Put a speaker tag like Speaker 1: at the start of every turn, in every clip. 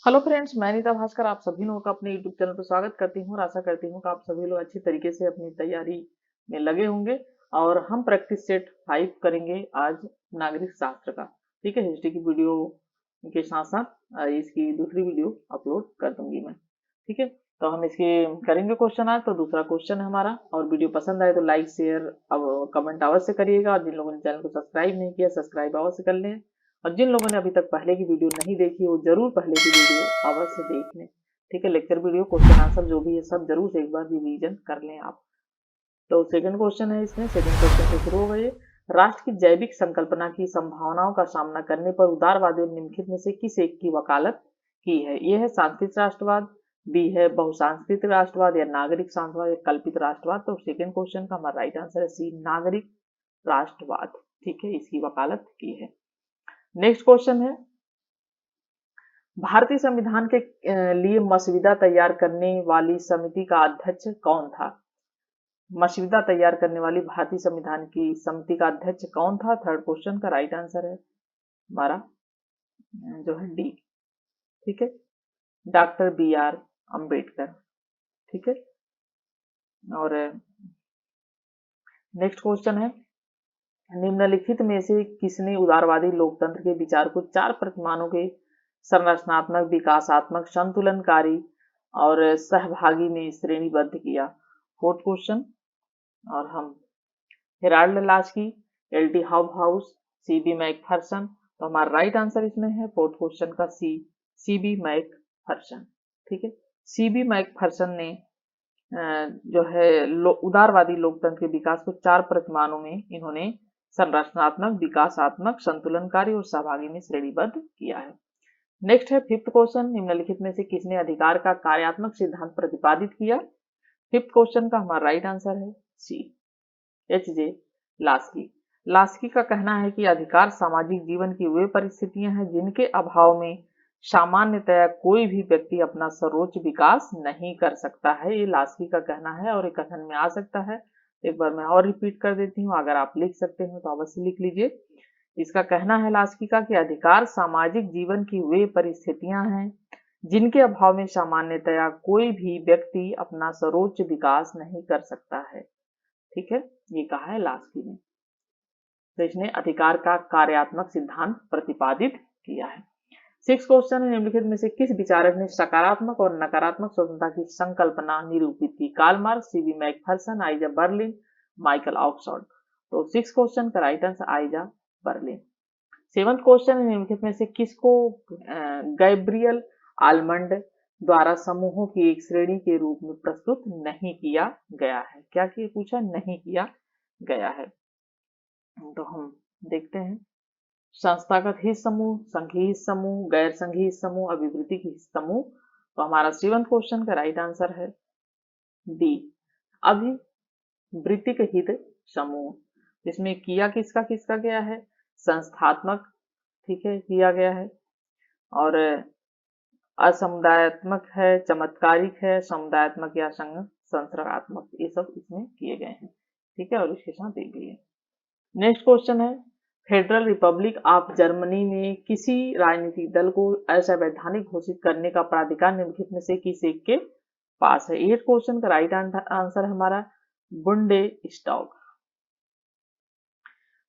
Speaker 1: Hello friends, मैं नीता भास्कर आप सभी लोगों का अपने यूट्यूब चैनल पर स्वागत करती हूँ और आशा करती हूँ कि आप सभी लोग अच्छी तरीके से अपनी तैयारी में लगे होंगे। और हम प्रैक्टिस सेट 5 करेंगे आज नागरिक शास्त्र का। ठीक है, हिस्ट्री की वीडियो के साथ साथ इसकी दूसरी वीडियो अपलोड कर दूंगी मैं। ठीक है, तो हम इसके करेंगे क्वेश्चन आज। तो दूसरा क्वेश्चन है हमारा, और वीडियो पसंद आए तो लाइक शेयर अब कमेंट अवश्य करिएगा। और जिन लोगों ने चैनल को सब्सक्राइब नहीं किया, सब्सक्राइब अवश्य कर लें। और जिन लोगों ने अभी तक पहले की वीडियो नहीं देखी वो जरूर पहले की वीडियो अवश्य देख लें। ठीक है, लेक्चर वीडियो क्वेश्चन आंसर जो भी है सब जरूर से एक बार रिवीजन कर लें आप। तो सेकंड क्वेश्चन है, इसमें सेकंड क्वेश्चन से शुरू हो गए। राष्ट्र की जैविक संकल्पना की संभावनाओं का सामना करने पर उदारवादियों ने निम्नलिखित में से किस एक की वकालत की है? ये है सांस्कृतिक राष्ट्रवाद, बी है बहुसांस्कृतिक राष्ट्रवाद, या नागरिक सांस्कृतिक या कल्पित राष्ट्रवाद। तो सेकंड क्वेश्चन का हमारा राइट आंसर है सी, नागरिक राष्ट्रवाद। ठीक है, इसकी वकालत की है। नेक्स्ट क्वेश्चन है, भारतीय संविधान के लिए मसविदा तैयार करने वाली समिति का अध्यक्ष कौन था? मसविदा तैयार करने वाली भारतीय संविधान की समिति का अध्यक्ष कौन था? थर्ड क्वेश्चन का राइट आंसर है हमारा जो है डी। ठीक है, डॉक्टर बी आर अम्बेडकर। ठीक है, और नेक्स्ट क्वेश्चन है, निम्नलिखित में से किसने उदारवादी लोकतंत्र के विचार को 4 प्रतिमानों के संरचनात्मक, विकासात्मक, संतुलनकारी और सहभागी में श्रेणीबद्ध किया? फोर्थ क्वेश्चन, और हम Harold Laski, L T house, C B Macpherson. तो हमारा राइट आंसर इसमें है फोर्थ क्वेश्चन का सी, सी बी मैकफर्सन। ठीक है, सी बी मैकफर्सन ने जो है उदारवादी लोकतंत्र के विकास को 4 प्रतिमानों में इन्होंने संरचनात्मक, विकासात्मक, संतुलनकारी और सहभागी में श्रेणीबद्ध किया है। नेक्स्ट है फिफ्थ क्वेश्चन, निम्नलिखित में से किसने अधिकार का कार्यात्मक सिद्धांत प्रतिपादित किया? फिफ्थ क्वेश्चन का हमारा राइट आंसर है सी, एच जे लास्की। लास्की का कहना है कि अधिकार सामाजिक जीवन की वे परिस्थितियां हैं जिनके अभाव में सामान्यतया कोई भी व्यक्ति अपना सर्वोच्च विकास नहीं कर सकता है। ये लास्की का कहना है और ये कथन में आ सकता है। एक बार मैं और रिपीट कर देती हूँ, अगर आप लिख सकते हो तो अवश्य लिख लीजिए। इसका कहना है लास्की का कि अधिकार सामाजिक जीवन की वे परिस्थितियां हैं जिनके अभाव में सामान्यतया कोई भी व्यक्ति अपना सर्वोच्च विकास नहीं कर सकता है। ठीक है, ये कहा है लास्की ने। तो इसने अधिकार का कार्यात्मक सिद्धांत प्रतिपादित किया है। सिक्स क्वेश्चन है, निम्नलिखित में से किस विचारक ने सकारात्मक और नकारात्मक स्वतंत्रता की संकल्पना निरूपित की? Karl Marx, C B Macpherson, Isaiah Berlin, Michael Oakeshott. तो सिक्स क्वेश्चन का right answer Isaiah Berlin. Seventh question है, निम्नलिखित में से किसको गैब्रियल आलमंड द्वारा समूहों की एक श्रेणी के रूप में प्रस्तुत नहीं किया गया है? क्या कि पूछा नहीं किया गया है। तो हम देखते हैं, संस्थागत हित समूह, संघीय हित समूह, गैर संघीय हित समूह, अभिवृद्धि हित समूह। तो हमारा सेवंथ क्वेश्चन का राइट आंसर है डी, अभिवृत्तिक हित समूह। जिसमें किया किसका किसका गया है? संस्थात्मक, ठीक है, किया गया है, और असमुदायात्मक है, चमत्कारिक है, समुदायात्मक या संसर्गात्मक, ये सब इसमें किए गए हैं। ठीक है, और इसके साथ एक भी है। नेक्स्ट क्वेश्चन है, फेडरल रिपब्लिक ऑफ जर्मनी में किसी राजनीतिक दल को असंवैधानिक घोषित करने का प्राधिकार निम्नलिखित में से किस एक के पास है? एट क्वेश्चन का राइट आंसर हमारा बुंडे स्टॉक।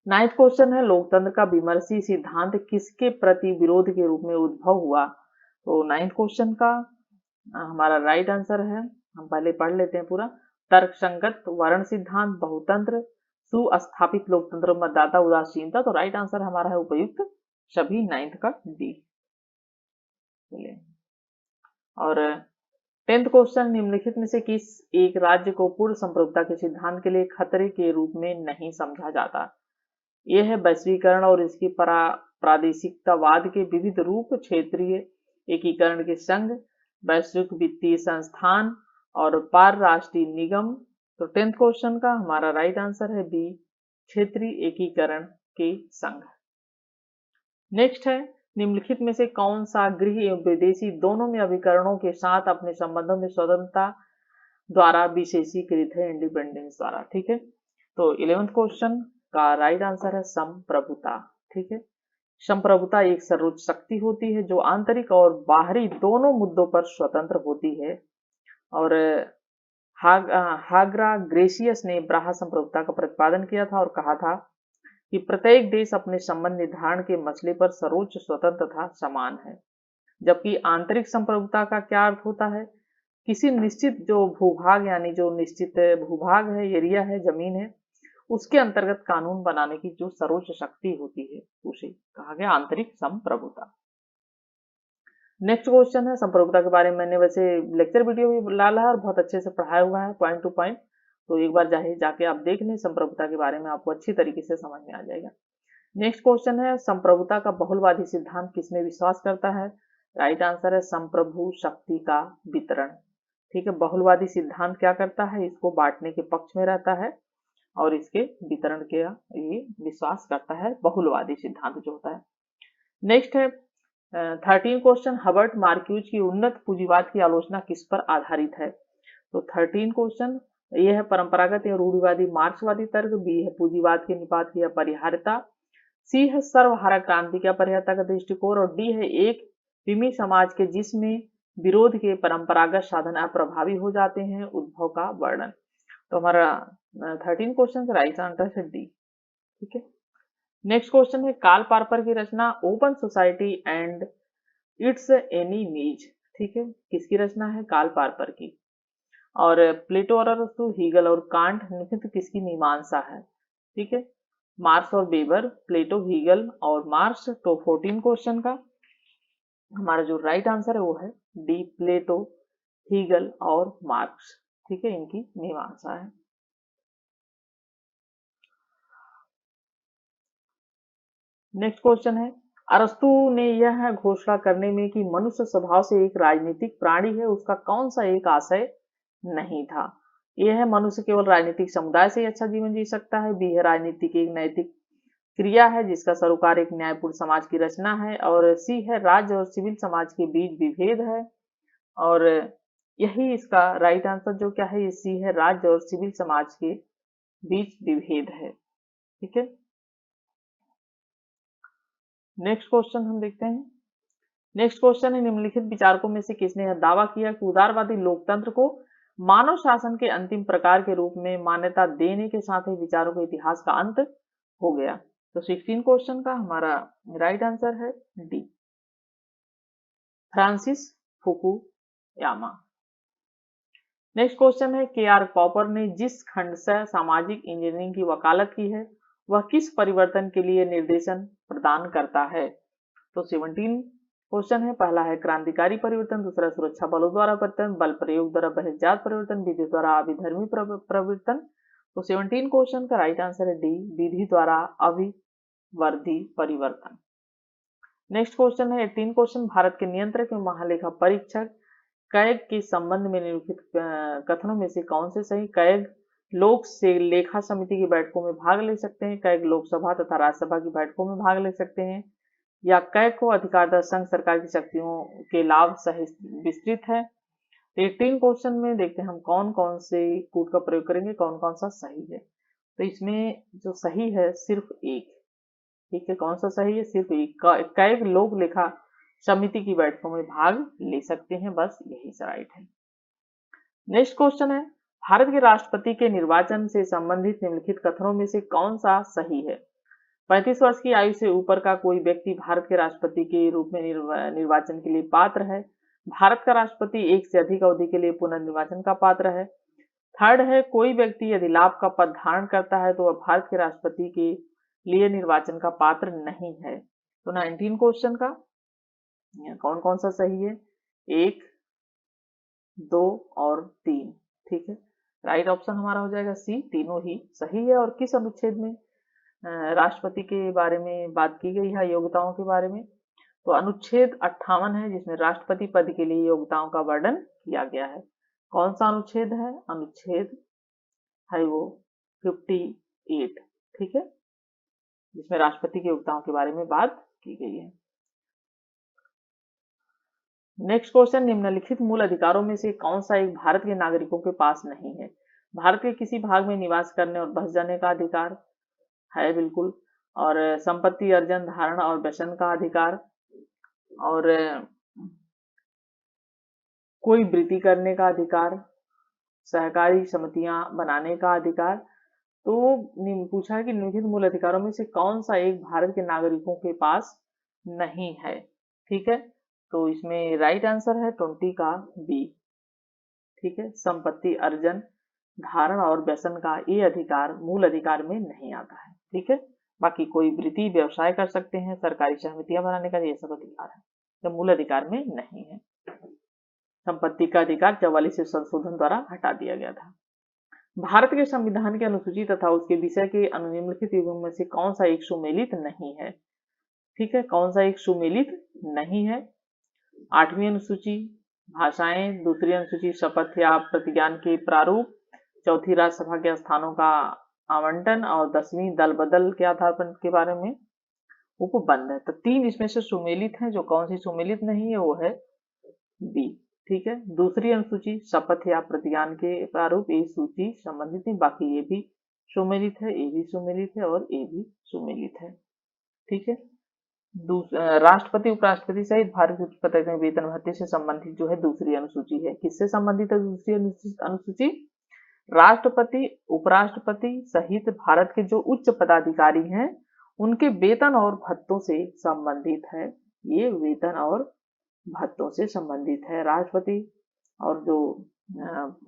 Speaker 1: नाइन्थ क्वेश्चन है, लोकतंत्र का विमर्शी सिद्धांत किसके प्रति विरोध के रूप में उद्भव हुआ? तो नाइन्थ क्वेश्चन का हमारा राइट आंसर है, हम पहले पढ़ लेते हैं पूरा। तर्कसंगत वर्ण सिद्धांत, बहुतंत्र, सुस्थापित लोकतंत्र, मतदाता उदासीनता। तो राइट आंसर हमारा है उपयुक्त सभी, नाइन्थ का डी। और टेंथ क्वेश्चन, निम्नलिखित में से किस एक राज्य को पूर्ण संप्रभुता के सिद्धांत के लिए खतरे के रूप में नहीं समझा जाता? यह है वैश्वीकरण और इसकी प्रादेशिकतावाद के विविध रूप, क्षेत्रीय एकीकरण के संघ, वैश्विक वित्तीय संस्थान और पार राष्ट्रीय निगम। तो टेंथ क्वेश्चन का हमारा राइट आंसर है बी, क्षेत्रीय एकीकरण के संघ। नेक्स्ट है, निम्नलिखित में से कौन सा गृह एवं विदेशी दोनों में अभिकरणों के साथ अपने संबंधों में स्वतंत्रता द्वारा विशेषीकृत है? इंडिपेंडेंस द्वारा। ठीक है, तो 11th क्वेश्चन का राइट आंसर है संप्रभुता। ठीक है, संप्रभुता एक सर्वोच्च शक्ति होती है जो आंतरिक और बाहरी दोनों मुद्दों पर स्वतंत्र होती है। और हाग्रा ग्रेशियस ने ब्राहा संप्रभुता का प्रतिपादन किया था और कहा था कि प्रत्येक देश अपने संबंध निर्धारण के मसले पर सर्वोच्च स्वतंत्र तथा समान है। जबकि आंतरिक संप्रभुता का क्या अर्थ होता है? किसी निश्चित जो भूभाग यानी जो निश्चित भूभाग है, एरिया है, जमीन है, उसके अंतर्गत कानून बनाने की जो सर्वोच्च शक्ति होती है उसे कहा गया आंतरिक संप्रभुता। नेक्स्ट क्वेश्चन है, संप्रभुता के बारे में मैंने वैसे लेक्चर वीडियो भी डाला है और बहुत अच्छे से पढ़ाया हुआ है पॉइंट टू पॉइंट, तो एक बार जाके आप देख लें, संप्रभुता के बारे में आपको अच्छी तरीके से समझ में आ जाएगा। नेक्स्ट क्वेश्चन है, संप्रभुता का बहुलवादी सिद्धांत किसमें विश्वास करता है? राइट आंसर है संप्रभु शक्ति का वितरण। ठीक है, बहुलवादी सिद्धांत क्या करता है? इसको बांटने के पक्ष में रहता है और इसके वितरण के ये विश्वास करता है, बहुलवादी सिद्धांत जो होता है। नेक्स्ट है 13 क्वेश्चन, हर्बर्ट मार्क्यूज की उन्नत पूंजीवाद की आलोचना किस पर आधारित है? तो 13 क्वेश्चन ये है परंपरागत या रूढ़िवादी मार्क्सवादी तर्क, बी है पूंजीवाद के निपात की अपरिहार्यता, सी है सर्वहारा क्रांति की अपरिहार्यता का दृष्टिकोण और डी है एक विमी समाज के जिसमें विरोध के परंपरागत साधन अप्रभावी हो जाते हैं उद्भव का वर्णन। तो हमारा 13 क्वेश्चन का राइट आंसर है डी। ठीक है, नेक्स्ट क्वेश्चन है, कार्ल पार्पर की रचना open society and its enemies, ठीक है, किसकी रचना है? कार्ल पार्पर की। और प्लेटो और अरस्तु, हीगल और कांट निम्नलिखित किसकी मीमांसा है? ठीक है, मार्क्स और वेबर, प्लेटो, हीगल और मार्क्स। तो 14 क्वेश्चन का हमारा जो राइट आंसर है वो है डी, प्लेटो, हीगल और मार्क्स। ठीक है, इनकी मीमांसा है। नेक्स्ट क्वेश्चन है, अरस्तु ने यह घोषणा करने में कि मनुष्य स्वभाव से एक राजनीतिक प्राणी है, उसका कौन सा एक आशय नहीं था? यह है मनुष्य केवल राजनीतिक समुदाय से ही अच्छा जीवन जी सकता है, बी है राजनीति एक नैतिक क्रिया है जिसका सरोकार एक न्यायपूर्ण समाज की रचना है, और सी है राज्य और सिविल समाज के बीच विभेद है, और यही इसका राइट आंसर जो क्या है, ये सी है, राज्य और सिविल समाज के बीच विभेद है। ठीक है, नेक्स्ट क्वेश्चन हम देखते हैं। नेक्स्ट क्वेश्चन है, निम्नलिखित विचारकों में से किसने यह दावा किया कि उदारवादी लोकतंत्र को मानव शासन के अंतिम प्रकार के रूप में मान्यता देने के साथ ही विचारों के इतिहास का अंत हो गया? तो 16 क्वेश्चन का हमारा राइट आंसर है D, Francis Fukuyama. Next question है, के आर पॉपर ने जिस खंड से सामाजिक इंजीनियरिंग की वकालत की है वह किस परिवर्तन के लिए निर्देशन प्रदान करता है? तो 17 क्वेश्चन है, पहला है क्रांतिकारी परिवर्तन, दूसरा सुरक्षा बलों द्वारा परिवर्तन, बल प्रयोग द्वारा बहिर्जात परिवर्तन, विधि द्वारा अभिधर्मी परिवर्तन। तो 17 क्वेश्चन का राइट आंसर है डी, विधि द्वारा अभिवर्धी परिवर्तन। नेक्स्ट क्वेश्चन है 18 क्वेश्चन, भारत के नियंत्रक एवं महालेखा परीक्षक कैग के संबंध में निम्नलिखित कथनों में से कौन से सही? कैग लोक से लेखा समिति की बैठकों में भाग ले सकते हैं, कैग लोकसभा तथा राज्यसभा की बैठकों में भाग ले सकते हैं, या कैग को अधिकारदार संघ सरकार की शक्तियों के लाभ सहित विस्तृत है। 18 क्वेश्चन में देखते हैं हम कौन कौन से कूट का प्रयोग करेंगे, कौन कौन सा सही है। तो इसमें जो सही है सिर्फ एक। ठीक है, कौन सा सही है? सिर्फ एक। कैग लोक लेखा समिति की बैठकों में भाग ले सकते हैं, बस यही राइट है। नेक्स्ट क्वेश्चन है, भारत के राष्ट्रपति के निर्वाचन से संबंधित निम्नलिखित कथनों में से कौन सा सही है? 35 वर्ष की आयु से ऊपर का कोई व्यक्ति भारत के राष्ट्रपति के रूप में निर्वाचन के लिए पात्र है। भारत का राष्ट्रपति एक से अधिक अवधि के लिए पुनर्निर्वाचन का पात्र है। थर्ड है, कोई व्यक्ति यदि लाभ का पद धारण करता है तो वह भारत के राष्ट्रपति के लिए निर्वाचन का पात्र नहीं है। तो 19 क्वेश्चन का कौन कौन सा सही है? 1, 2 और 3। ठीक है, राइट ऑप्शन हमारा हो जाएगा सी, तीनों ही सही है। और किस अनुच्छेद में राष्ट्रपति के बारे में बात की गई है, योग्यताओं के बारे में? तो अनुच्छेद 58 है जिसमें राष्ट्रपति पद के लिए योग्यताओं का वर्णन किया गया है। कौन सा अनुच्छेद है? अनुच्छेद है वो 58। ठीक है, जिसमें राष्ट्रपति की योग्यताओं के बारे में बात की गई है। नेक्स्ट क्वेश्चन, निम्नलिखित मूल अधिकारों में से कौन सा एक भारत के नागरिकों के पास नहीं है? भारत के किसी भाग में निवास करने और बस जाने का अधिकार है, बिल्कुल। और संपत्ति अर्जन, धारण और व्यसन का अधिकार, और कोई वृत्ति करने का अधिकार, सहकारी समितियां बनाने का अधिकार। तो पूछा है कि निम्नलिखित मूल अधिकारों में से कौन सा एक भारत के नागरिकों के पास नहीं है। ठीक है, तो इसमें राइट आंसर है 20 का बी। ठीक है, संपत्ति अर्जन, धारण और व्यसन का ये अधिकार मूल अधिकार में नहीं आता है। ठीक है, बाकी कोई वृत्ति व्यवसाय कर सकते हैं, सरकारी समितियां बनाने का, ये सब अधिकार है, तो मूल अधिकार में नहीं है। संपत्ति का अधिकार 44वें संशोधन द्वारा हटा दिया गया था। भारत के संविधान के अनुसूची तथा उसके विषय के निम्नलिखित युगों में से कौन सा एक सुमेलित नहीं है। ठीक है, कौन सा एक सुमेलित नहीं है। 8वीं अनुसूची भाषाएं, 2री अनुसूची शपथ या प्रतिज्ञान के प्रारूप, 4थी राज्यसभा के स्थानों का आवंटन, और 10वीं दल बदल के आधार पर के बारे में उपबंध है। तो 3 इसमें से सुमेलित हैं, जो कौन सी सुमेलित नहीं है वो है बी। ठीक है, 2री अनुसूची शपथ या प्रतिज्ञान के प्रारूप, ये सूची संबंधित नहीं, बाकी ये भी सुमेलित है, ए भी सुमेलित है और ए भी सुमेलित है। ठीक है, राष्ट्रपति उपराष्ट्रपति सहित भारत के उच्च पद के वेतन भत्ते से संबंधित जो है 2री अनुसूची है। किससे संबंधित है 2री अनुसूची? राष्ट्रपति उपराष्ट्रपति सहित भारत के जो उच्च पदाधिकारी हैं उनके वेतन और भत्तों से संबंधित है। ये वेतन और भत्तों से संबंधित है। राष्ट्रपति और जो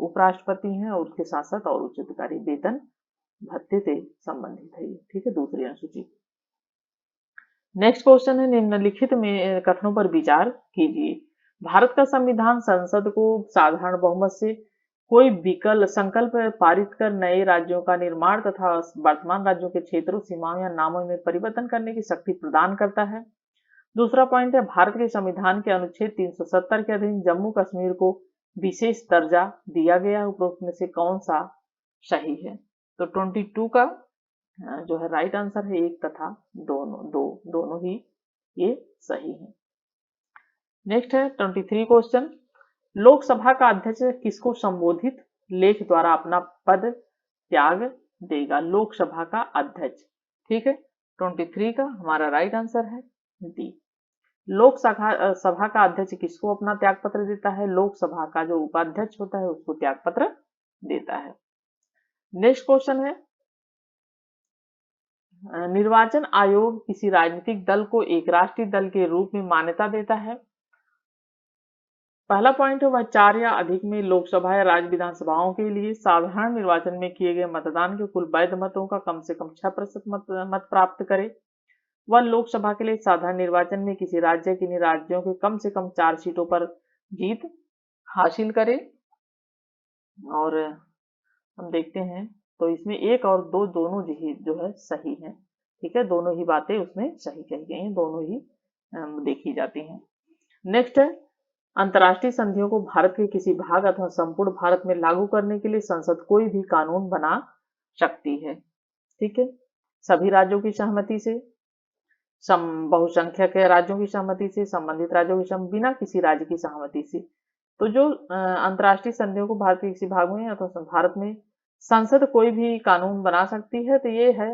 Speaker 1: उपराष्ट्रपति हैं और उसके साथ साथ और उच्च अधिकारी वेतन भत्ते से संबंधित है। ठीक है, 2री अनुसूची। नेक्स्ट क्वेश्चन है, निम्नलिखित में कथनों पर विचार कीजिए। भारत का संविधान संसद को साधारण बहुमत से कोई विकल्प संकल्प पारित कर नए राज्यों का निर्माण तथा वर्तमान राज्यों के क्षेत्रों, सीमाओं या नामों में परिवर्तन करने की शक्ति प्रदान करता है। दूसरा पॉइंट है, भारत के संविधान के अनुच्छेद 370 के अधीन जम्मू कश्मीर को विशेष दर्जा दिया गया। उपरोक्त में से कौन सा सही है? तो 22 का जो है राइट आंसर है 1 तथा दोनों ही ये सही है। नेक्स्ट है 23 क्वेश्चन, लोकसभा का अध्यक्ष किसको संबोधित लेख द्वारा अपना पद त्याग देगा? लोकसभा का अध्यक्ष। ठीक है, 23 का हमारा राइट आंसर है डी। लोकसभा का अध्यक्ष किसको अपना त्याग पत्र देता है? लोकसभा का जो उपाध्यक्ष होता है उसको त्याग पत्र देता है। नेक्स्ट क्वेश्चन है, निर्वाचन आयोग किसी राजनीतिक दल को एक राष्ट्रीय दल के रूप में मान्यता देता है। पहला पॉइंट है, वह 4 या अधिक में लोकसभा या राज्य विधानसभाओं के लिए साधारण निर्वाचन में किए गए मतदान के कुल वैध मतों का कम से कम 6% मत प्राप्त करे। वह लोकसभा के लिए साधारण निर्वाचन में किसी राज्य की राज्यों के कम से कम 4 सीटों पर जीत हासिल करे। और हम देखते हैं तो इसमें 1 और 2 दोनों ही जो है सही है। ठीक है, दोनों ही बातें उसमें सही कही गई हैं, दोनों ही देखी जाती हैं। नेक्स्ट है, अंतर्राष्ट्रीय संधियों को भारत के किसी भाग अथवा संपूर्ण भारत में लागू करने के लिए संसद कोई भी कानून बना सकती है। ठीक है, सभी राज्यों की सहमति से, बहुसंख्यक राज्यों की सहमति से, संबंधित राज्यों की सहमति, बिना किसी राज्य की सहमति से। तो जो अंतर्राष्ट्रीय संधियों को भारत के किसी भाग में अथवा भारत में संसद कोई भी कानून बना सकती है, तो ये है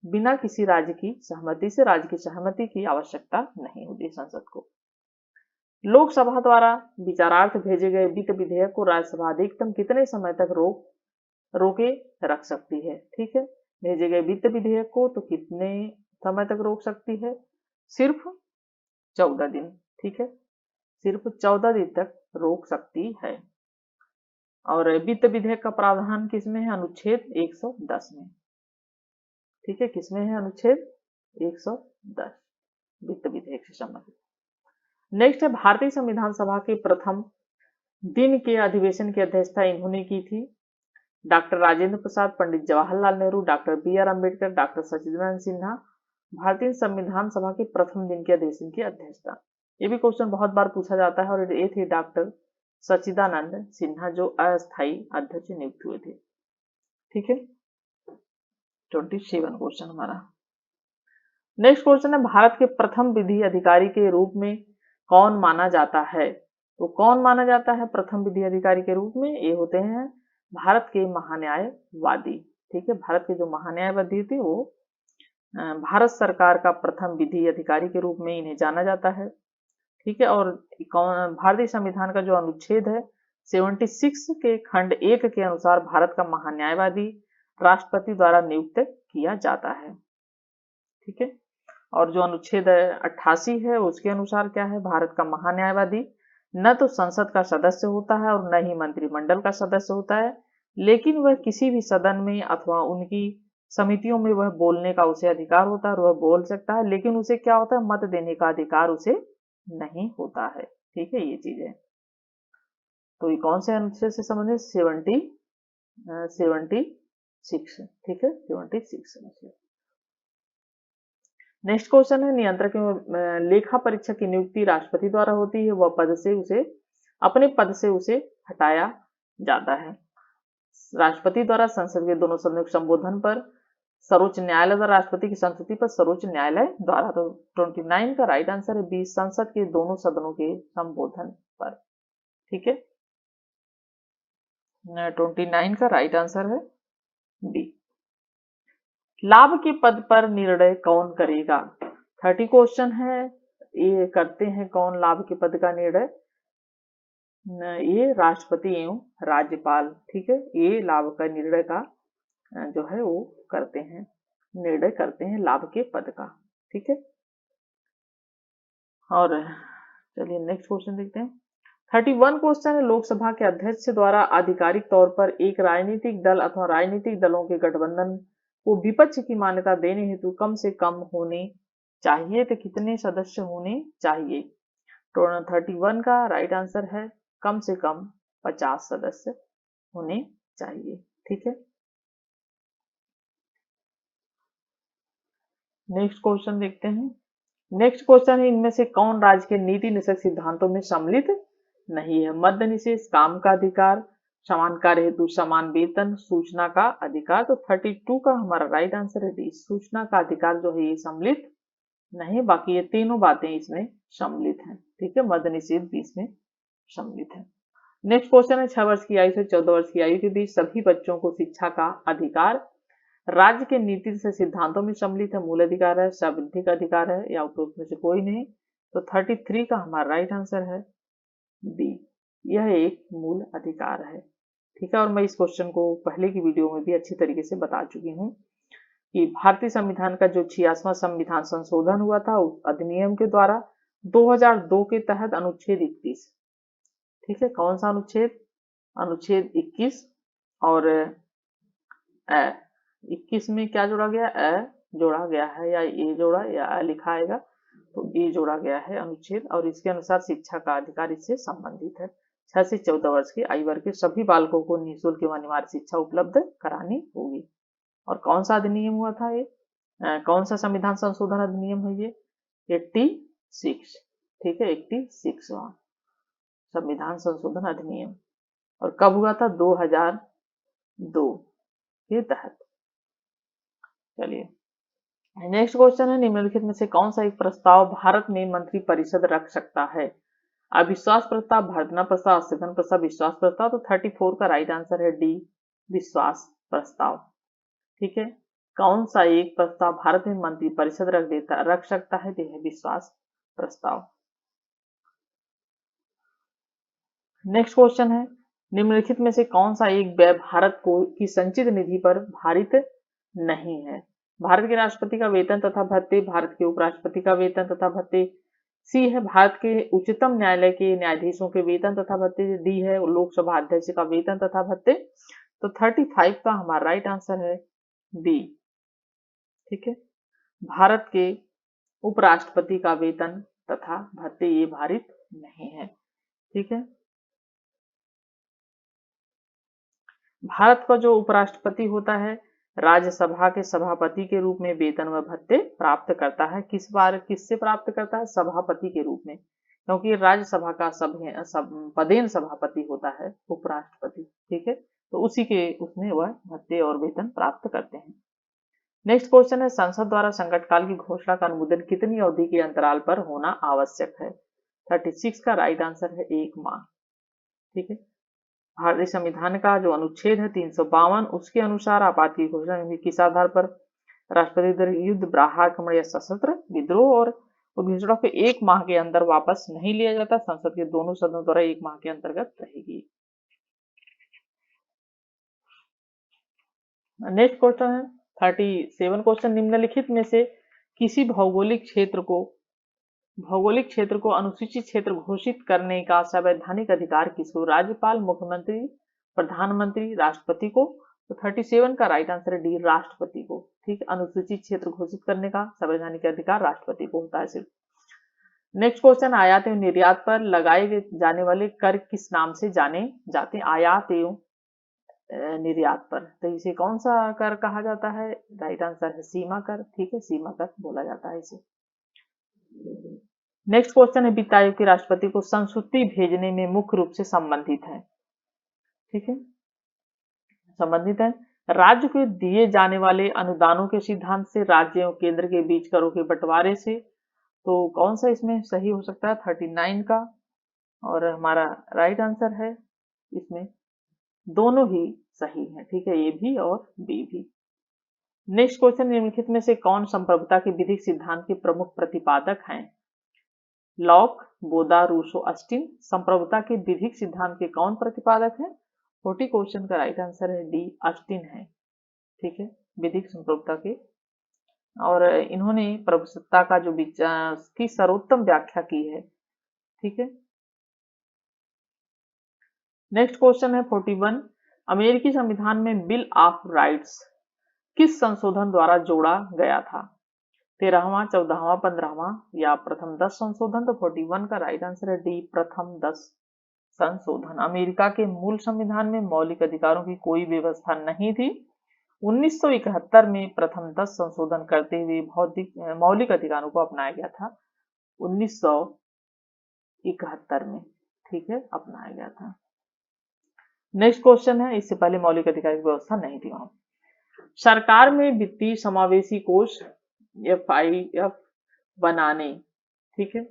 Speaker 1: बिना किसी राज्य की सहमति से। राज्य की सहमति की आवश्यकता नहीं होती संसद को। लोकसभा द्वारा विचारार्थ भेजे गए वित्त विधेयक को राज्यसभा अधिकतम कितने समय तक रोके रख सकती है? ठीक है, भेजे गए वित्त विधेयक को तो कितने समय तक रोक सकती है? सिर्फ 14 दिन। ठीक है, सिर्फ 14 दिन तक रोक सकती है। और वित्त विधेयक का प्रावधान किसमें है? अनुच्छेद 110 में। ठीक है, किसमें है? अनुच्छेद 110 वित्त विधेयक से संबंधित। नेक्स्ट है, भारतीय संविधान सभा के प्रथम दिन के अधिवेशन की अध्यक्षता इन्होंने की थी। Doctor Rajendra Prasad, Pandit Jawaharlal Nehru, doctor B R. Ambedkar, doctor Sachchidanand Sinha. भारतीय संविधान सभा के प्रथम दिन के अधिवेशन की अध्यक्षता, ये भी क्वेश्चन बहुत बार पूछा जाता है। और ये थे डॉक्टर सच्चिदानंद सिन्हा, जो अस्थायी अध्यक्ष नियुक्त हुए थे। ठीक है, 27 क्वेश्चन हमारा। नेक्स्ट क्वेश्चन है, भारत के प्रथम विधि अधिकारी के रूप में कौन माना जाता है? तो कौन माना जाता है प्रथम विधि अधिकारी के रूप में? ये होते हैं भारत के महान्यायवादी। ठीक है, भारत के जो महान्यायवादी थे वो भारत सरकार का प्रथम विधि अधिकारी के रूप में इन्हें जाना जाता है। ठीक है, और भारतीय संविधान का जो अनुच्छेद है 76 के खंड 1 के अनुसार भारत का महान्यायवादी राष्ट्रपति द्वारा नियुक्त किया जाता है। ठीक है, और जो अनुच्छेद 88 है उसके अनुसार क्या है, भारत का महान्यायवादी न तो संसद का सदस्य होता है और न ही मंत्रिमंडल का सदस्य होता है, लेकिन वह किसी भी सदन में अथवा उनकी समितियों में वह बोलने का उसे अधिकार होता है और वह बोल सकता है, लेकिन उसे क्या होता है, मत देने का अधिकार उसे नहीं होता है। ठीक है, ये चीज है। तो ये कौन से अनुच्छेद से संबंधित, 76। ठीक है, 76 अनुच्छेद। नेक्स्ट क्वेश्चन है, नियंत्रक एवं लेखा परीक्षक की नियुक्ति राष्ट्रपति द्वारा होती है, वह पद से उसे अपने पद से उसे हटाया जाता है। राष्ट्रपति द्वारा संसद के दोनों सदनों के संबोधन पर, सर्वोच्च न्यायालय द्वारा राष्ट्रपति की संस्तुति पर, सर्वोच्च न्यायालय द्वारा। तो 29 का राइट आंसर है बी, संसद के दोनों सदनों के संबोधन पर। ठीक है, 29 का राइट आंसर है बी। लाभ के पद पर निर्णय कौन करेगा, 30 क्वेश्चन है, ये करते हैं कौन लाभ के पद का निर्णय, ये राष्ट्रपति एवं राज्यपाल। ठीक है, ये लाभ का निर्णय का जो है वो करते हैं, निर्णय करते हैं लाभ के पद का। ठीक है, और चलिए नेक्स्ट क्वेश्चन देखते हैं। 31 क्वेश्चन है, लोकसभा के अध्यक्ष द्वारा आधिकारिक तौर पर एक राजनीतिक दल अथवा राजनीतिक दलों के गठबंधन को विपक्ष की मान्यता देने हेतु कम से कम होने चाहिए तो कितने सदस्य होने चाहिए। तो 31 का राइट आंसर है कम से कम 50 सदस्य होने चाहिए। ठीक है, नेक्स्ट क्वेश्चन देखते हैं। नेक्स्ट क्वेश्चन है, इनमें से कौन राज्य के नीति निषेध सिद्धांतों में सम्मिलित नहीं है। मद्य निषेध, काम का अधिकार, समान कार्य हेतु समान वेतन, सूचना का अधिकार। तो 32 का हमारा राइट आंसर है डी, सूचना का अधिकार जो है ये सम्मिलित नहीं, बाकी ये तीनों बातें इसमें सम्मिलित हैं। ठीक है, मद्य निषेध भी इसमें सम्मिलित है। नेक्स्ट क्वेश्चन है, 6 वर्ष की आयु से 14 वर्ष की आयु के बीच सभी बच्चों को शिक्षा का अधिकार राज्य के नीति से सिद्धांतों में सम्मिलित है, मूल अधिकार है, संवैधानिक अधिकार है, या उपरोक्त में से कोई नहीं। तो 33 का हमारा राइट आंसर है बी, यह एक मूल अधिकार है। ठीक है, और मैं इस क्वेश्चन को पहले की वीडियो में भी अच्छी तरीके से बता चुकी हूँ कि भारतीय संविधान का जो 86वां संविधान संशोधन हुआ था उस अधिनियम के द्वारा 2002 के तहत अनुच्छेद 21, ठीक है, कौन सा अनुच्छेद, अनुच्छेद 21 और 21 में क्या जोड़ा गया, जोड़ा गया है, या ए जोड़ा या लिखा आएगा, तो ए जोड़ा गया है अनुच्छेद, और इसके अनुसार शिक्षा का अधिकार इससे संबंधित है। 6 से 14 वर्ष की आयु वर्ग के सभी बालकों को निःशुल्क एवं अनिवार्य शिक्षा उपलब्ध करानी होगी। और कौन सा अधिनियम हुआ था ये, कौन सा संविधान संशोधन अधिनियम है ये, 86। ठीक है, 86वां संविधान संशोधन अधिनियम, और कब हुआ था, 2002 के तहत। चलिए नेक्स्ट क्वेश्चन है, निम्नलिखित में से कौन सा एक प्रस्ताव भारत में मंत्री परिषद रख सकता है। अविश्वास प्रस्ताव, भर्जना प्रस्ताव, स्थगन प्रस्ताव, विश्वास प्रस्ताव। तो 34 का राइट आंसर है डी, विश्वास प्रस्ताव। ठीक है, कौन सा एक प्रस्ताव भारत में मंत्री परिषद रख सकता है, यह विश्वास प्रस्ताव। नेक्स्ट क्वेश्चन है, निम्नलिखित में से कौन सा एक व्यय भारत की संचित निधि पर भारित नहीं है। भारत के राष्ट्रपति का वेतन तथा भत्ते, भारत के उपराष्ट्रपति का वेतन तथा भत्ते। सी है भारत के उच्चतम न्यायालय के न्यायाधीशों के वेतन तथा भत्ते। डी है लोकसभा अध्यक्ष का वेतन तथा भत्ते। तो 35 का हमारा राइट आंसर है बी। ठीक है, भारत के उपराष्ट्रपति का वेतन तथा भत्ते ये भारित नहीं है। ठीक है, भारत का जो उपराष्ट्रपति होता है राज्यसभा के सभापति के रूप में वेतन व भत्ते प्राप्त करता है। किससे प्राप्त करता है, सभापति के रूप में, क्योंकि राज्यसभा का पदेन सभापति होता है उपराष्ट्रपति। ठीक है, तो उसी के उसमें वह भत्ते और वेतन प्राप्त करते हैं। नेक्स्ट क्वेश्चन है, संसद द्वारा संकट काल की घोषणा का अनुमोदन कितनी अवधि के अंतराल पर होना आवश्यक है। 36 का राइट आंसर है 1 माह। ठीक है, भारतीय संविधान का जो अनुच्छेद है 352 उसके अनुसार आपात की घोषणा किस आधार पर राष्ट्रपति द्वारा युद्ध, बाह्य आक्रमण या सशस्त्र विद्रोह, और घोषणा को 1 माह के अंदर वापस नहीं लिया जाता, संसद के दोनों सदनों द्वारा 1 माह के अंतर्गत रहेगी। नेक्स्ट क्वेश्चन है 37 क्वेश्चन, निम्नलिखित में से किसी भौगोलिक क्षेत्र को अनुसूचित क्षेत्र घोषित करने का संवैधानिक अधिकार किसको? राज्यपाल, मुख्यमंत्री, प्रधानमंत्री, राष्ट्रपति को? तो 37 का राइट आंसर है डी, राष्ट्रपति को। ठीक, अनुसूचित क्षेत्र घोषित करने का संवैधानिक अधिकार राष्ट्रपति को होता है सिर्फ। नेक्स्ट क्वेश्चन, आयात एवं निर्यात पर लगाए जाने वाले कर किस नाम से जाने जाते हैं? आयात एवं निर्यात पर, तो इसे कौन सा कर कहा जाता है? राइट आंसर है सीमा कर। ठीक है, सीमा कर बोला जाता है इसे। नेक्स्ट क्वेश्चन है, वित्त आयोग के राष्ट्रपति को संस्तुति भेजने में मुख्य रूप से संबंधित है। ठीक है, संबंधित है राज्य को दिए जाने वाले अनुदानों के सिद्धांत से, राज्य एवं केंद्र के बीच करों के बंटवारे से। तो कौन सा इसमें सही हो सकता है? 39 का, और हमारा राइट आंसर है इसमें दोनों ही सही है। ठीक है, ए भी और बी भी। नेक्स्ट क्वेश्चन, निम्नलिखित में से कौन संप्रभुता के विधिक सिद्धांत के प्रमुख प्रतिपादक हैं? Locke, Bodin, Rousseau, Austin. संप्रभुता के विधिक सिद्धांत के कौन प्रतिपादक हैं? 40 क्वेश्चन का राइट आंसर है डी, अस्टिन है। ठीक है, विधिक संप्रभुता के, और इन्होंने प्रभुसत्ता का जो विचार की सर्वोत्तम व्याख्या की है। ठीक है, नेक्स्ट क्वेश्चन है 41, अमेरिकी संविधान में बिल ऑफ राइट्स किस संशोधन द्वारा जोड़ा गया था? 13वां, 14वां, 15वां या प्रथम 10 संशोधन? तो 41 का राइट आंसर है डी, प्रथम 10 संशोधन। अमेरिका के मूल संविधान में मौलिक अधिकारों की कोई व्यवस्था नहीं थी। 1971 में प्रथम 10 संशोधन करते हुए मौलिक अधिकारों को अपनाया गया था। 1971 में, ठीक है, अपनाया गया था। नेक्स्ट क्वेश्चन है, इससे पहले मौलिक अधिकार की व्यवस्था नहीं थी वहां। सरकार में वित्तीय समावेशी कोष FIF बनाने, ठीक है,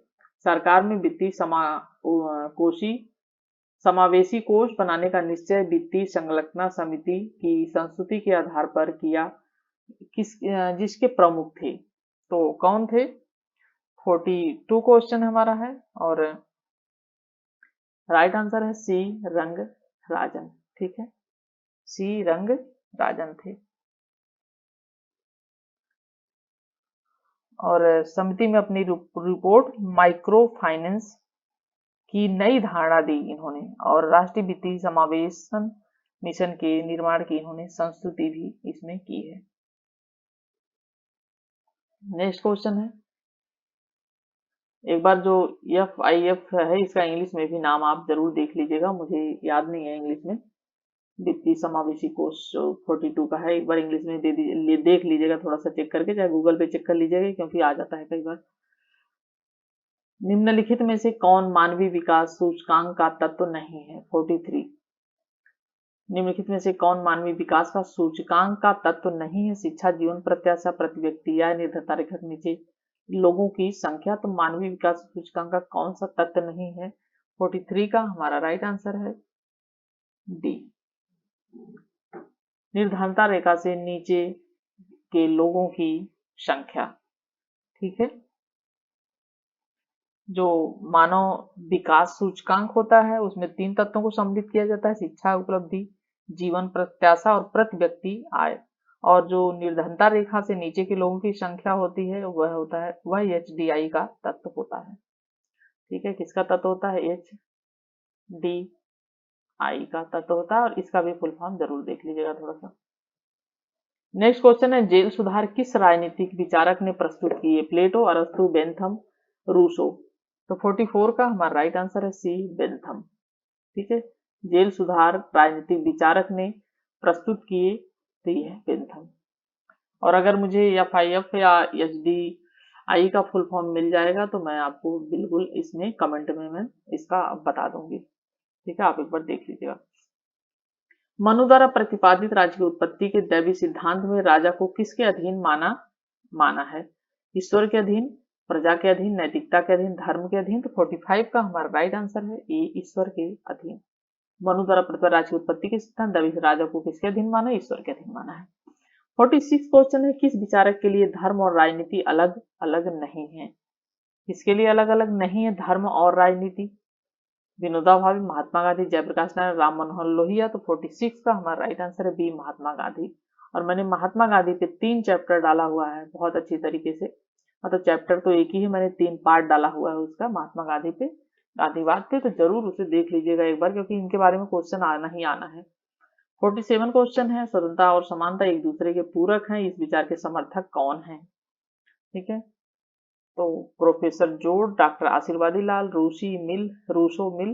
Speaker 1: सरकार में वित्तीय समावेशी कोष बनाने का निश्चय वित्तीय संकल्पना समिति की संस्तुति के आधार पर किया जिसके प्रमुख थे, तो कौन थे? 42 क्वेश्चन हमारा है, और राइट आंसर है सी, रंगराजन। ठीक है, सी, रंगराजन थे। और समिति में अपनी रिपोर्ट माइक्रो फाइनेंस की नई धारणा दी इन्होंने, और राष्ट्रीय वित्तीय समावेशन मिशन के निर्माण की इन्होंने संस्तुति भी इसमें की है। नेक्स्ट क्वेश्चन है, एक बार जो FIF है इसका इंग्लिश में भी नाम आप जरूर देख लीजिएगा, मुझे याद नहीं है इंग्लिश में। वित्तीय समावेशी कोष 42 का है, एक बार इंग्लिश में देख लीजिएगा, थोड़ा सा चेक करके, चाहे गूगल पे चेक कर लीजिएगा, क्योंकि आ जाता है कई बार। निम्नलिखित में से कौन मानवीय विकास सूचकांक का तत्व नहीं है? 43, निम्नलिखित में से कौन मानवीय विकास का सूचकांक का तत्व नहीं है? शिक्षा, जीवन प्रत्याशा, प्रति व्यक्ति या निर्धनता रेखा के नीचे लोगों की संख्या। तो मानवीय विकास सूचकांक का कौन सा तत्व नहीं है? 43 का हमारा राइट आंसर है डी, निर्धनता रेखा से नीचे के लोगों की संख्या। ठीक है, जो मानव विकास सूचकांक होता है उसमें 3 तत्वों को सम्मिलित किया जाता है: शिक्षा, उपलब्धि, जीवन प्रत्याशा और प्रति व्यक्ति आय। और जो निर्धनता रेखा से नीचे के लोगों की संख्या होती है वह HDI का तत्व होता है। ठीक है, किसका तत्व होता है? HDI का तत्व होता है, और इसका भी फुल फॉर्म जरूर देख लीजिएगा थोड़ा सा। नेक्स्ट क्वेश्चन है, जेल सुधार किस राजनीतिक विचारक ने प्रस्तुत किए? प्लेटो, अरस्तु, बेंथम, रूसो। तो 44 का हमारा राइट आंसर है सी, बेंथम। ठीक है, जेल सुधार राजनीतिक विचारक ने प्रस्तुत किए तो ये है बेंथम। और अगर मुझे FIF या HDI का फुल फॉर्म मिल जाएगा तो मैं आपको बिल्कुल इसमें कमेंट में मैं इसका बता दूंगी। ठीक है, आप एक बार देख लीजिएगा। मनु द्वारा प्रतिपादित राज्य की उत्पत्ति के दैवी सिद्धांत में राजा को किसके अधीन माना है? ईश्वर के अधीन, प्रजा के अधीन, नैतिकता के अधीन, धर्म के अधीन। तो 45 का हमारा राइट आंसर है ए, ईश्वर के अधीन। मनु द्वारा प्रतिपादित राज्य की उत्पत्ति के सिद्धांत दैवी राजा को किसके अधीन माना है? ईश्वर के अधीन माना है। 46 क्वेश्चन है, किस विचारक के लिए धर्म और राजनीति अलग अलग नहीं है? किसके लिए अलग अलग नहीं है धर्म और राजनीति? विनोबा भावे, महात्मा गांधी, जयप्रकाश नारायण, राम मनोहर लोहिया। तो 46 का हमारा राइट आंसर है बी, महात्मा गांधी। और मैंने महात्मा गांधी पे 3 चैप्टर डाला हुआ है बहुत अच्छी तरीके से, मतलब चैप्टर तो एक ही है, मैंने 3 पार्ट डाला हुआ है उसका, महात्मा गांधी पे, गांधीवाद पे। तो जरूर उसे देख लीजिएगा एक बार, क्योंकि इनके बारे में क्वेश्चन आना ही आना है। 47 क्वेश्चन है, स्वतंत्रता और समानता एक दूसरे के पूरक हैं, इस विचार के समर्थक कौन है? ठीक है, तो प्रोफेसर जोड़, डॉक्टर आशीर्वादी लाल, रूसो मिल।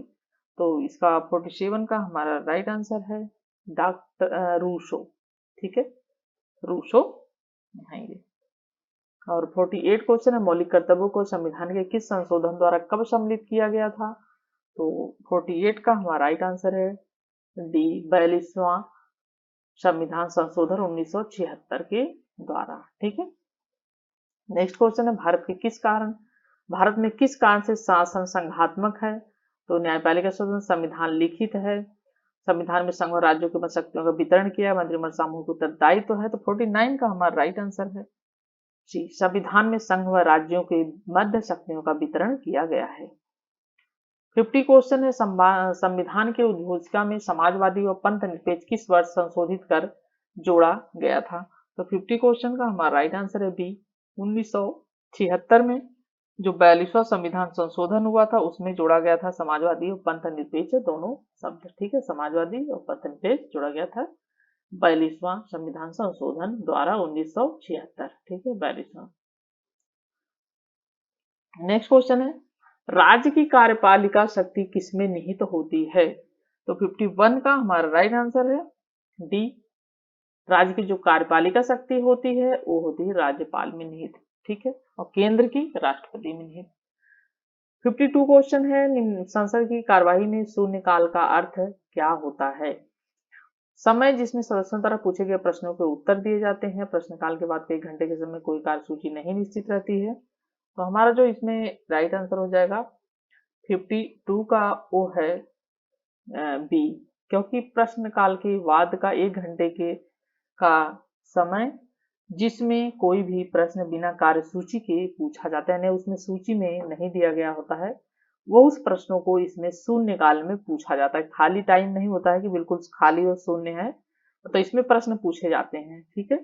Speaker 1: तो इसका 47 का हमारा राइट आंसर है डॉक्टर रूसो। ठीक है, रूसो हैं ये। और 48 क्वेश्चन है, मौलिक कर्तव्यों को संविधान के किस संशोधन द्वारा कब सम्मिलित किया गया था? तो 48 का हमारा राइट आंसर है डी, 42वां संविधान संशोधन 1976 के द्वारा। ठीक है, नेक्स्ट क्वेश्चन है, भारत में किस कारण से शासन संघात्मक है? तो न्यायपालिका स्वतंत्र, संविधान लिखित है, संविधान में संघ और राज्यों के मध्य शक्तियों का वितरण किया, मंत्रिमंडल सामूहिक उत्तरदायित्व है। तो 49 का हमारा राइट आंसर है जी, संविधान में संघ व राज्यों के मध्य शक्तियों का वितरण किया गया है। 50 क्वेश्चन है, संविधान के उद्घोषिका में समाजवादी व पंथ निरपेक्ष किस वर्ष संशोधित कर जोड़ा गया था? तो 50 क्वेश्चन का हमारा राइट आंसर है बी, 1976 में जो 42वां संविधान संशोधन हुआ था उसमें जोड़ा गया था समाजवादी और पंथ निरपेक्ष दोनों शब्द। ठीक है, समाजवादी और पंथ निरपेक्ष जोड़ा गया था 42वां संविधान संशोधन द्वारा 1976। ठीक है, 42वां। नेक्स्ट क्वेश्चन है, राज्य की कार्यपालिका शक्ति किसमें निहित होती है? तो 51 का हमारा राइट आंसर है डी, राज्य की जो कार्यपालिका शक्ति होती है वो होती है राज्यपाल में निहित। ठीक है, और केंद्र की राष्ट्रपति में निहित। 52 क्वेश्चन है, संसद की कार्यवाही में शून्यकाल का अर्थ क्या होता है? समय जिसमें सदस्यों द्वारा पूछे गए प्रश्नों के उत्तर दिए जाते हैं, प्रश्नकाल के बाद कई घंटे के समय कोई कार्यसूची नहीं निश्चित रहती है। तो हमारा जो इसमें राइट आंसर हो जाएगा 52 का वो है बी, क्योंकि प्रश्नकाल के बाद का 1 घंटे के का समय जिसमें कोई भी प्रश्न बिना कार्यसूची के पूछा जाता है, उसमें सूची में नहीं दिया गया होता है, वो उस प्रश्नों को इसमें शून्यकाल में पूछा जाता है। खाली टाइम नहीं होता है कि बिल्कुल खाली और शून्य है, तो इसमें प्रश्न पूछे जाते हैं। ठीक है,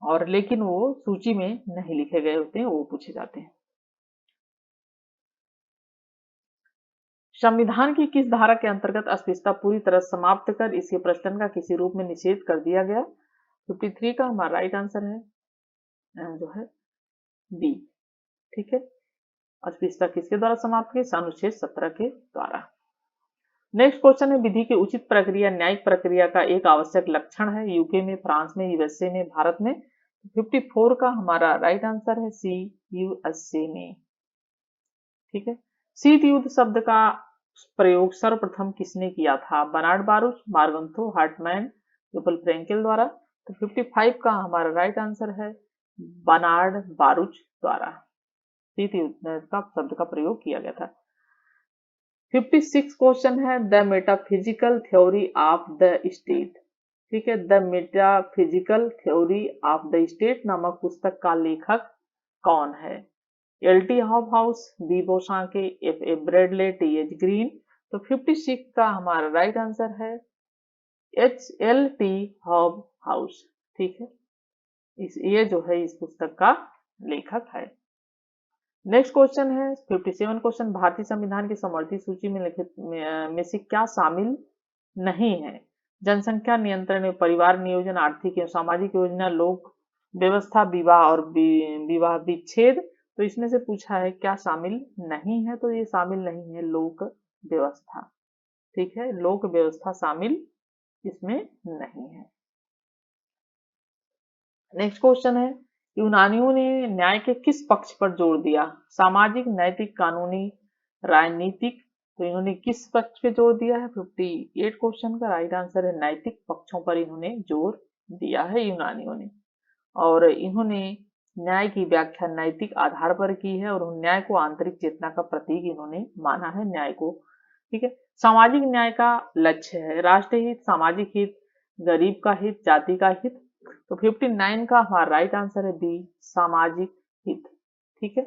Speaker 1: और लेकिन वो सूची में नहीं लिखे गए होते हैं, वो पूछे जाते हैं। संविधान की किस धारा के अंतर्गत अस्पृश्यता पूरी तरह समाप्त कर इसके प्रचलन का किसी रूप में निषेध कर दिया गया? 53 का हमारा राइट आंसर है जो है बी। ठीक है, अस्पृश्यता किसके द्वारा समाप्त की? अनुच्छेद 17 के द्वारा। नेक्स्ट क्वेश्चन है, विधि की उचित प्रक्रिया न्यायिक प्रक्रिया का एक आवश्यक लक्षण है, यूके में, फ्रांस में, यूएसए में, भारत में। 54 का हमारा राइट आंसर है सी, यूएसए में। ठीक है, शीत युद्ध शब्द का प्रयोग सर्वप्रथम किसने किया था? बर्नार्ड बारूच, मार्गन्थो हार्टमैन, विपुल फ्रेंकेल द्वारा। तो 55 का हमारा राइट आंसर है बर्नार्ड बारूच द्वारा शीत युद्ध का शब्द का प्रयोग किया गया था। 56 क्वेश्चन है, the metaphysical theory of the state. ठीक है, the metaphysical theory of the state नामक पुस्तक का लेखक कौन है? L T. Hobhouse, B. Bosanquet, F.A. Bradley, T.H. Green. तो 56 का हमारा राइट आंसर है L.T. हॉबहाउस। ठीक है, ये जो है इस पुस्तक का लेखक है। नेक्स्ट क्वेश्चन है 57 क्वेश्चन, भारतीय संविधान की समवर्ती सूची में लिखित में से क्या शामिल नहीं है? जनसंख्या नियंत्रण, परिवार नियोजन, आर्थिक एवं सामाजिक योजना, लोक व्यवस्था, विवाह और विवाह विच्छेद। तो इसमें से पूछा है क्या शामिल नहीं है, तो ये शामिल नहीं है लोक व्यवस्था। ठीक है, लोक व्यवस्था शामिल इसमें नहीं है। नेक्स्ट क्वेश्चन है, यूनानियों ने न्याय के किस पक्ष पर जोर दिया? सामाजिक, नैतिक, कानूनी, राजनीतिक। तो इन्होंने किस पक्ष पे जोर दिया है? 58 क्वेश्चन का राइट आंसर है नैतिक पक्षों पर इन्होंने जोर दिया है यूनानियों ने। और इन्होंने न्याय की व्याख्या नैतिक आधार पर की है, और न्याय को आंतरिक चेतना का प्रतीक इन्होंने माना है न्याय को। ठीक है, सामाजिक न्याय का लक्ष्य है राष्ट्रीय हित, सामाजिक हित, गरीब का हित, जाति का हित, तो 59 का हमारा राइट आंसर है बी, सामाजिक हित। ठीक है।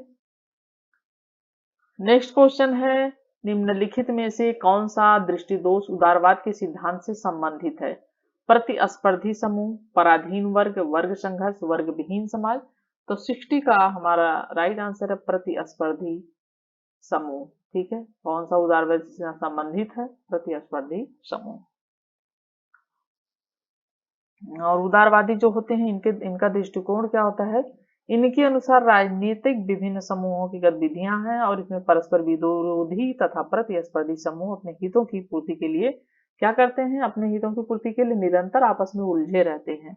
Speaker 1: नेक्स्ट क्वेश्चन है, निम्नलिखित में से कौन सा दृष्टिदोष उदारवाद के सिद्धांत से संबंधित है? प्रतिस्पर्धी समूह, पराधीन वर्ग, वर्ग संघर्ष, वर्ग विहीन समाज। तो 60 का हमारा राइट आंसर है प्रतिस्पर्धी समूह। ठीक है। कौन सा उदारवाद से संबंधित है? प्रतिस्पर्धी समूह। और उदारवादी जो होते हैं इनका दृष्टिकोण क्या होता है? इनके अनुसार राजनीतिक विभिन्न समूहों की गतिविधियां हैं और इसमें परस्पर विरोधी तथा प्रतिस्पर्धी समूह अपने हितों की पूर्ति के लिए क्या करते हैं? अपने हितों की पूर्ति के लिए निरंतर आपस में उलझे रहते हैं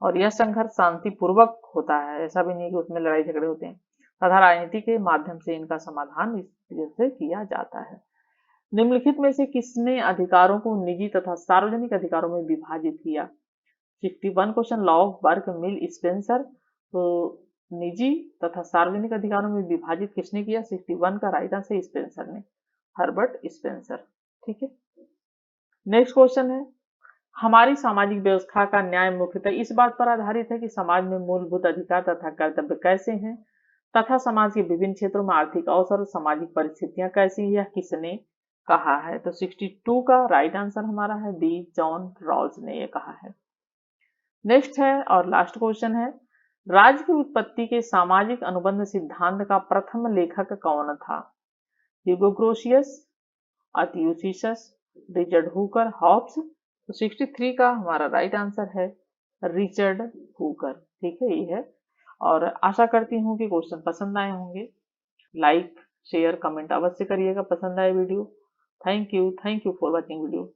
Speaker 1: और यह संघर्ष शांतिपूर्वक होता है, ऐसा भी नहीं कि उसमें लड़ाई झगड़े होते हैं, तथा राजनीति के माध्यम से इनका समाधान इस तरह से किया जाता है। निम्नलिखित में से किसने अधिकारों को निजी तथा सार्वजनिक अधिकारों में विभाजित किया? 61 question, law of work mill Spencer. तो निजी तथा सार्वजनिक अधिकारों में विभाजित किसने किया? 61 का राइट आंसर स्पेंसर ने, हर्बर्ट स्पेंसर। ठीक है। नेक्स्ट क्वेश्चन है, हमारी सामाजिक व्यवस्था का न्याय मुख्यतः इस बात पर आधारित है कि समाज में मूलभूत अधिकार तथा कर्तव्य कैसे हैं तथा समाज के विभिन्न क्षेत्रों में आर्थिक अवसर और सामाजिक परिस्थितियां कैसी हैं, यह किसने कहा है? तो 62 का राइट आंसर हमारा है बी, जॉन रॉल्स ने यह कहा है। नेक्स्ट है और लास्ट क्वेश्चन है, राज्य की उत्पत्ति के सामाजिक अनुबंध सिद्धांत का प्रथम लेखक कौन था? ह्यूगो ग्रोशियस, अथियोसिस, रिचर्ड हुकर, हॉब्स। तो 63 का हमारा राइट आंसर है रिचर्ड हुकर। ठीक है, ये है। और आशा करती हूँ कि क्वेश्चन पसंद आए होंगे। लाइक, शेयर, कमेंट अवश्य करिएगा पसंद आए video. Thank you for watching video.